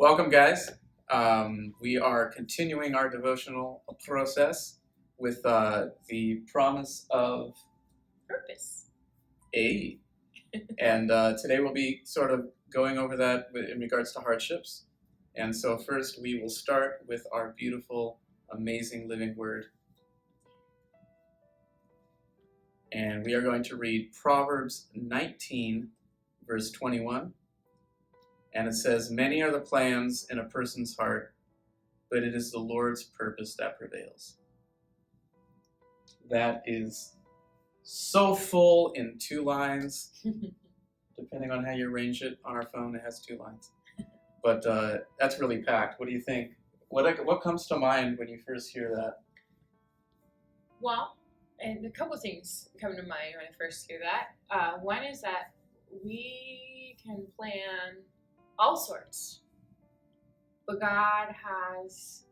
Welcome, guys. We are continuing our devotional process with the promise of Purpose. A. And today we'll be sort of going over that in regards to hardships. And so, first, we will start with our beautiful, amazing living word. And we are going to read Proverbs 19, verse 21. And it says, "Many are the plans in a person's heart, but it is the Lord's purpose that prevails." That is so full in 2 lines. Depending on how you arrange it on our phone, it has 2 lines. But that's really packed. What do you think? What comes to mind when you first hear that? Well, and a couple things come to mind when I first hear that. One is that we can plan all sorts, but God has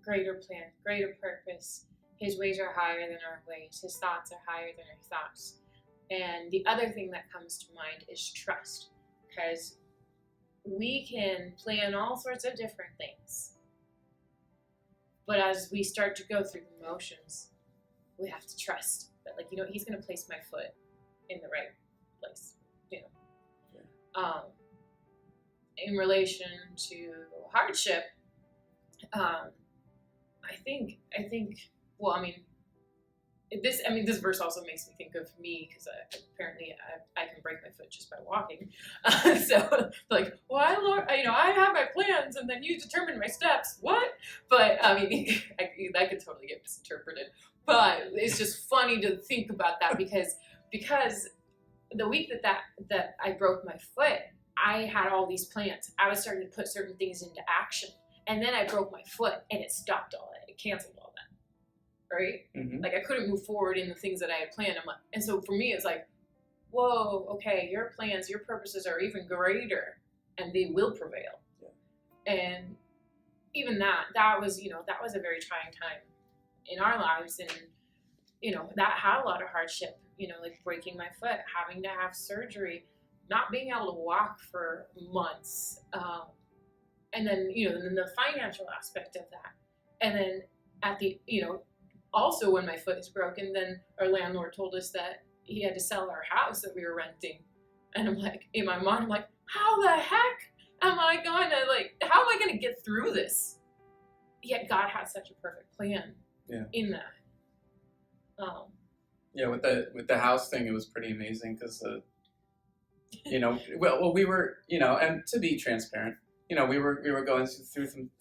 greater plan, greater purpose. His ways are higher than our ways. His thoughts are higher than our thoughts. And the other thing that comes to mind is trust, because we can plan all sorts of different things, but as we start to go through the motions, we have to trust that, He's going to place my foot in the right place, In relation to hardship, I think. This verse also makes me think of me, because apparently I can break my foot just by walking. So, why, Lord? I have my plans, and then you determine my steps. What? But that could totally get misinterpreted. But it's just funny to think about that because the week that I broke my foot, I had all these plans. I was starting to put certain things into action, and then I broke my foot, and it stopped all that. It canceled all that, right? Mm-hmm. I couldn't move forward in the things that I had planned. And so for me, it's like, whoa, okay, your plans, your purposes are even greater, and they will prevail. Yeah. And even that was a very trying time in our lives, and that had a lot of hardship. Breaking my foot, having to have surgery, not being able to walk for months, and then then the financial aspect of that, and then at the also when my foot is broken, then our landlord told us that he had to sell our house that we were renting, and I'm like, in my mind, I'm like, how the heck am I gonna get through this? Yet God had such a perfect plan in that. Yeah, with the house thing, it was pretty amazing because, we were, and to be transparent, we were going through some,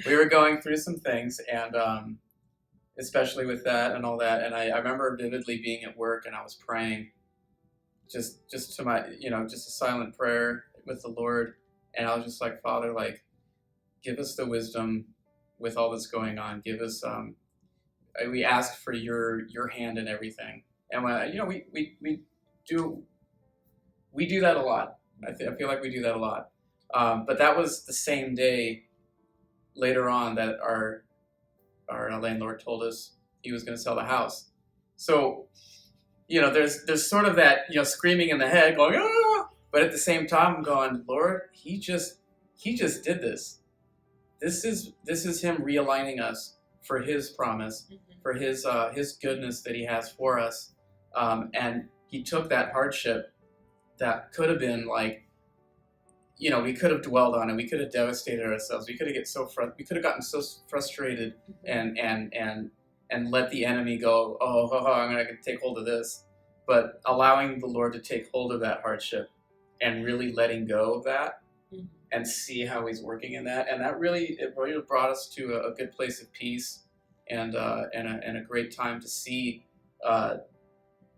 we were going through some things, and especially with that and all that, and I remember vividly being at work and I was praying, just to my, just a silent prayer with the Lord, and I was just like, Father, give us the wisdom with all that's going on. Give us we ask for your hand in everything, and we do that a lot. I feel like we do that a lot. But that was the same day later on that our landlord told us he was going to sell the house. So, there's sort of that, screaming in the head going, ah! But at the same time I'm going, Lord, he just did this. This is him realigning us for his promise, for his goodness that he has for us. And he took that hardship that could have been we could have dwelled on it. We could have devastated ourselves. We could have gotten so frustrated and let the enemy go, I'm going to take hold of this. But allowing the Lord to take hold of that hardship and really letting go of that and see how he's working in that. And that really brought us to a good place of peace and a great time to see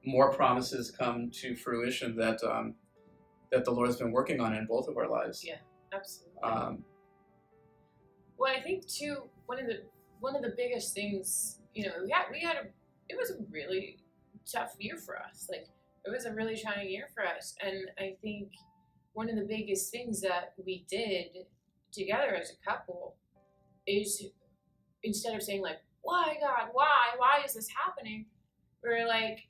more promises come to fruition that the Lord's been working on in both of our lives. Yeah, absolutely. Well, I think too, one of the biggest things, it was a really tough year for us. It was a really trying year for us, and I think one of the biggest things that we did together as a couple is, instead of saying why God, why is this happening? We're like,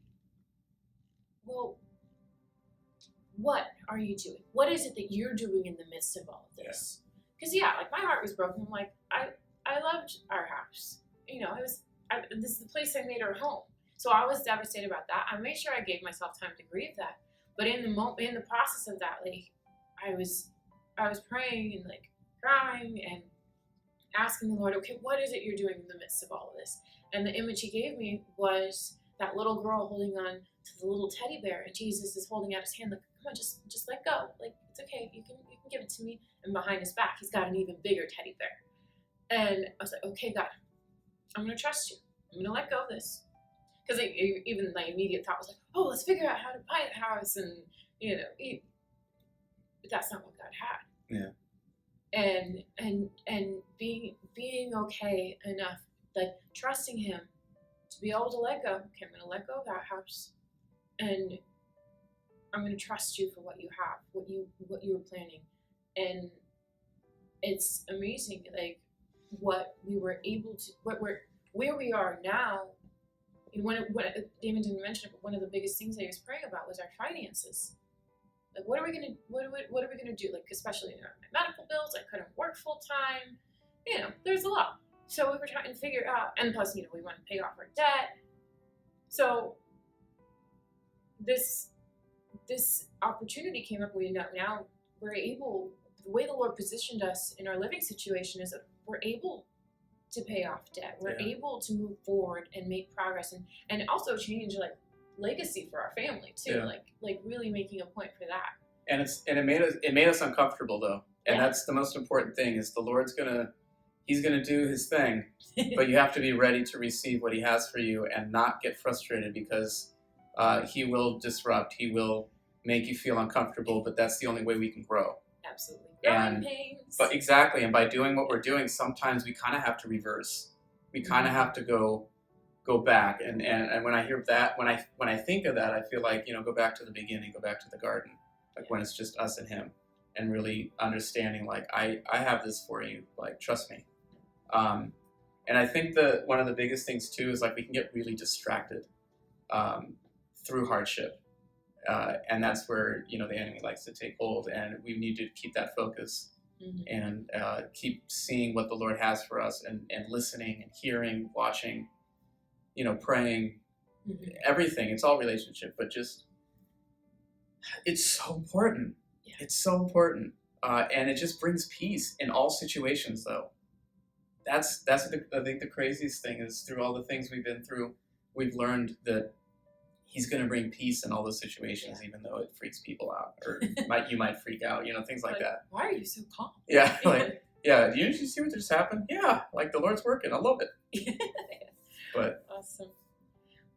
well, what are you doing? What is it that you're doing in the midst of all of this? Because like my heart was broken. I'm like, I loved our house. This is the place I made our home. So I was devastated about that. I made sure I gave myself time to grieve that. But in the process of that, like I was praying and like crying and asking the Lord, okay, what is it you're doing in the midst of all of this? And the image he gave me was that little girl holding on to the little teddy bear, and Jesus is holding out his hand like, come on, just let go. Like, it's okay, you can give it to me. And behind his back, he's got an even bigger teddy bear. And I was like, okay, God, I'm going to trust you. I'm going to let go of this. Because even my immediate thought was like, oh, let's figure out how to buy a house. And, but that's not what God had. Yeah. And being okay enough, like trusting him to be able to let go. Okay, I'm going to let go of that house. And I'm going to trust you for what you have, what you were planning. And it's amazing, like what we were able to, where we are now. When Damon didn't mention it, but one of the biggest things I was praying about was our finances. Like, what are we gonna do? Like, especially my medical bills, I couldn't work full time. There's a lot. So we were trying to figure out, and plus, we want to pay off our debt. So this opportunity came up. Now we're able. The way the Lord positioned us in our living situation is that we're able to pay off debt. We're able to move forward and make progress, and also change like legacy for our family too. Yeah. Like really making a point for that. And it made us uncomfortable though, and that's the most important thing. Is the Lord's He's gonna do His thing, but you have to be ready to receive what He has for you and not get frustrated, because He will disrupt. He will make you feel uncomfortable, but that's the only way we can grow. Absolutely. Growing pains. But exactly, and by doing what we're doing, sometimes we kind of have to reverse. We kind of have to go back. And when I hear that, when I think of that, I feel like, go back to the beginning, go back to the garden, like when it's just us and Him, and really understanding, like, I have this for you, like, trust me. And I think that one of the biggest things too is like we can get really distracted through hardship. And that's where, the enemy likes to take hold, and we need to keep that focus and keep seeing what the Lord has for us, and listening and hearing, watching, praying, everything. It's all relationship, but just, it's so important. Yeah. It's so important. And it just brings peace in all situations though. That's I think the craziest thing is, through all the things we've been through, we've learned that He's going to bring peace in all those situations, even though it freaks people out, or you might freak out, things like that. Why are you so calm? Yeah, do you see what just happened? Yeah, like the Lord's working. I love it. But awesome.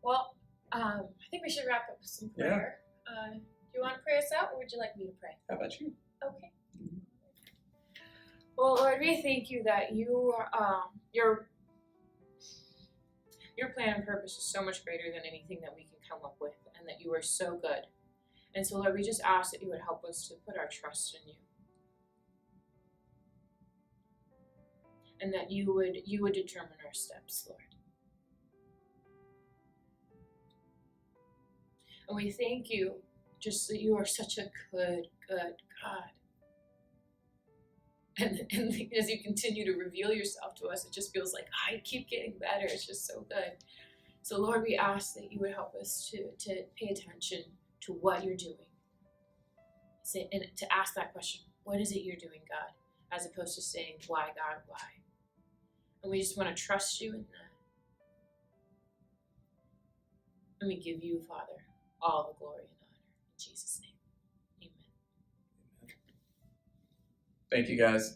Well, I think we should wrap up with some prayer. Do you want to pray us out, or would you like me to pray? How about you? Okay. Well, Lord, we thank you that you your plan and purpose is so much greater than anything that we can come up with, and that you are so good. And so, Lord, we just ask that you would help us to put our trust in you, and that you would determine our steps, Lord. And we thank you just that you are such a good God. And as you continue to reveal yourself to us, it just feels like, I keep getting better. It's just so good. So, Lord, we ask that you would help us to pay attention to what you're doing. And to ask that question, what is it you're doing, God? As opposed to saying, why, God, why? And we just want to trust you in that. And we give you, Father, all the glory and honor. In Jesus' name. Thank you, guys.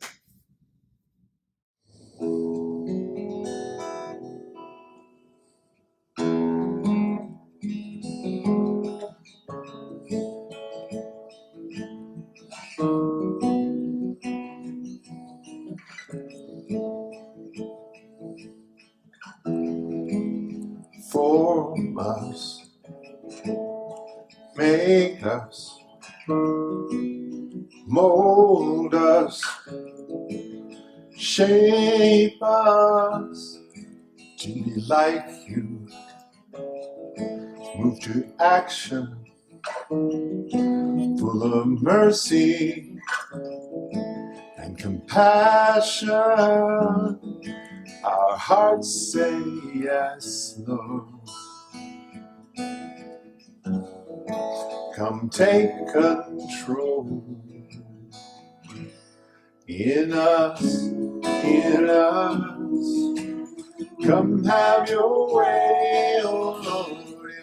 Form us, make us, mold us, shape us to be like you. Move to action for full of mercy and compassion. Our hearts say yes, Lord. Come take control in us, in us. Come have your way, oh Lord,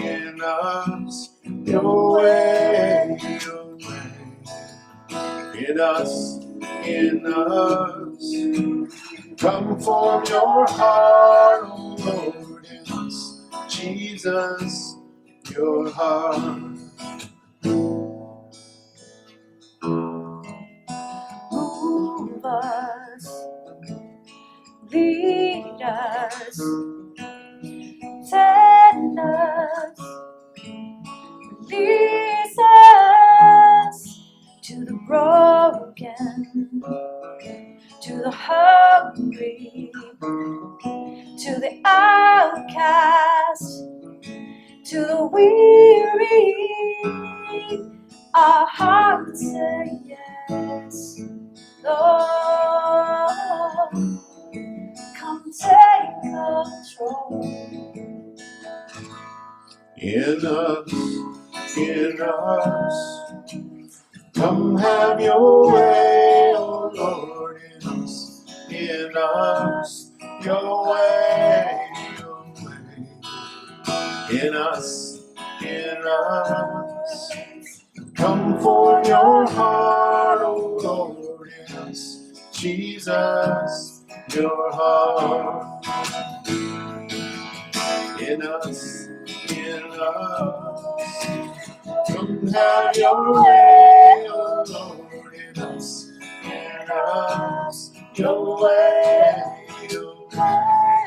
in us, your way, your way. In us. Come form your heart, oh Lord, in us, Jesus, your heart. Move us, lead us, tend us, release us to the broken, to the hungry, to the outcast, to the weary. Our hearts say yes, Lord. Come take control In us, in us. Come have your way, oh Lord, in us, your way, your way. In us, come for your heart, oh Lord, in us, Jesus, your heart. In us, come have your way, oh Lord, in us, your way, your way.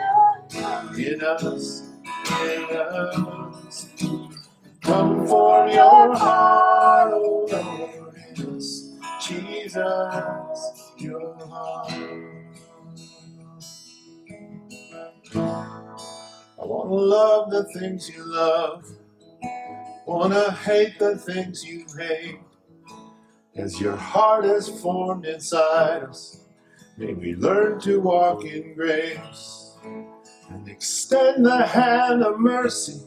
In us, come for your heart, oh Lord, in us, Jesus, your heart. I want to love the things you love, want to hate the things you hate. As your heart is formed inside us, may we learn to walk in grace and extend the hand of mercy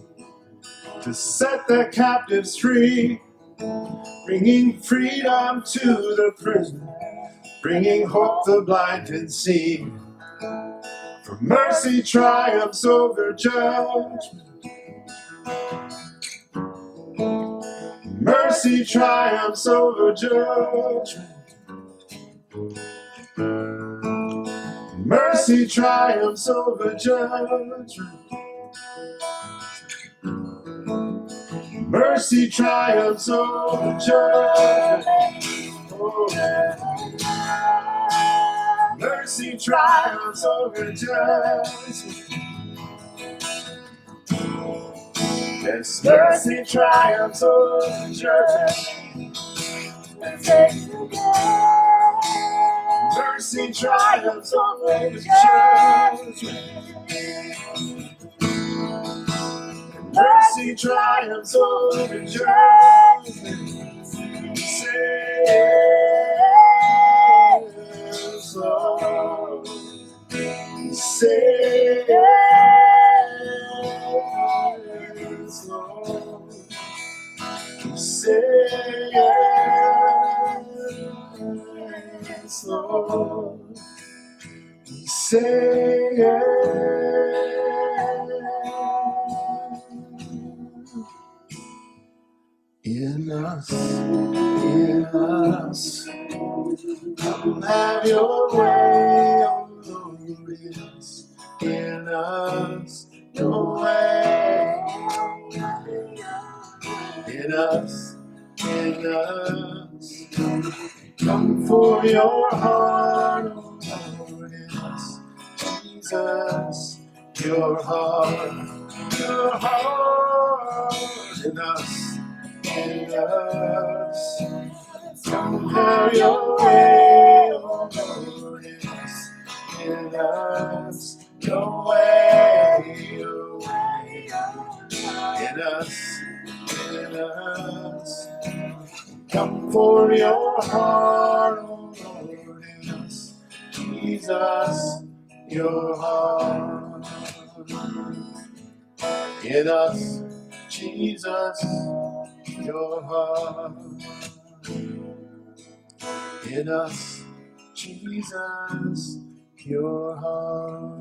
to set the captives free, bringing freedom to the prisoner, bringing hope the blind can see. For mercy triumphs over judgment. Mercy triumphs over judgment. Mercy triumphs over judgment. Mercy triumphs over judgment. Oh. Mercy triumphs over judgment. Yes, mercy triumphs over judgment. Mercy triumphs over judgment. Mercy triumphs over judgment. Saves, Lord. Saves, Lord. Saves, Lord. In us, come have your way, oh Lord, in us, your way, in us, come for your heart, oh Lord, in us, Jesus, your heart, in us. In us, come have your way, oh Lord, in us, your way, in us, Come for your heart, oh Lord, in us, Jesus, your heart. In us, Jesus, your heart. In us, Jesus, your heart.